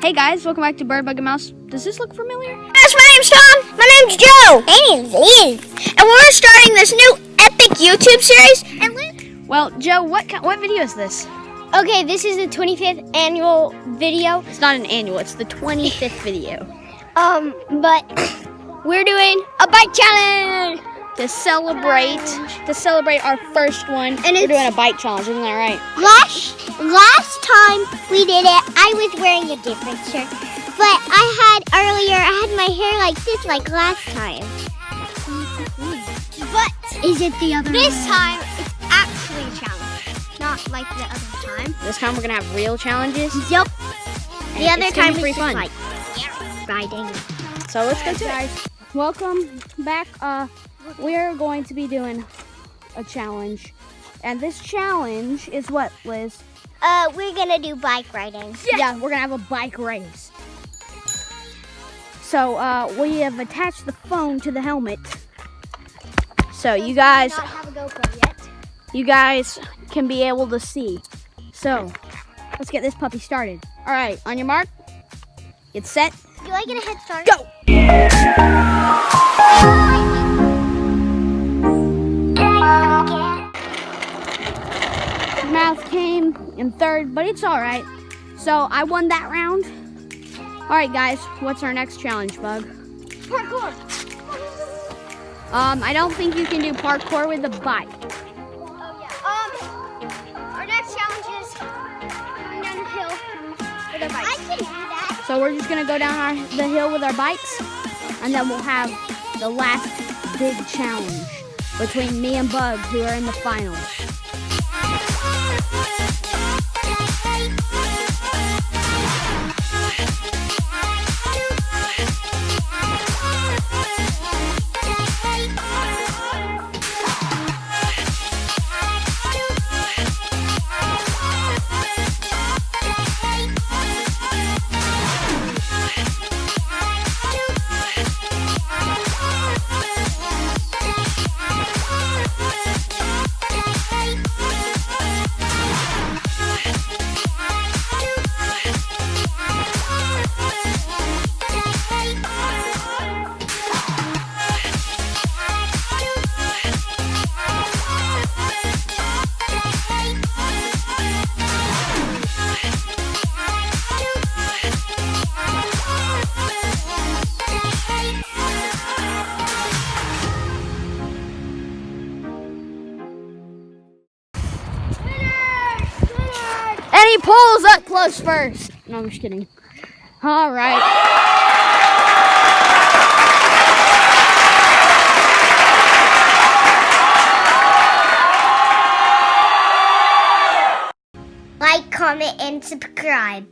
Hey guys, welcome back to Bird, Bug, and Mouse. Does this look familiar? Yes, my name's Tom. My name's Joe. My name's Liz. And we're starting this new epic YouTube series. And Liz. Well, Joe, what video is this? Okay, this is the 25th annual video. It's not an annual, it's the 25th video. But we're doing a bike challenge. To celebrate our first one, and we're doing a bike challenge, isn't that right? Last time we did it, I was wearing a different shirt. But I had my hair like this like last time. But is it the other this way? time it's actually a challenge. Not like the other time. This time we're gonna have real challenges. Yep. And The other it's gonna time be was pretty just fun. like riding. So let's go to it. Welcome back. We're going to be doing a challenge. And this challenge is what, Liz? We're gonna do bike riding. Yeah, we're gonna have a bike race. So we have attached the phone to the helmet. So you guys Not have a GoPro yet. you guys can be able to see. So let's get this puppy started. All right, on your mark, get set, Do I get a head start? go! Mouth came in third, but it's all right. So I won that round. All right, guys, what's our next challenge, Bug? Parkour. I don't think you can do parkour with a bike. Oh yeah. Our next challenge is going down the hill with our bikes. I can do that. So we're just gonna go down the hill with our bikes, and then we'll have the last big challenge between me and Bug, who are in the finals. And he pulls up close first. No, I'm just kidding. All right. Like, comment, and subscribe.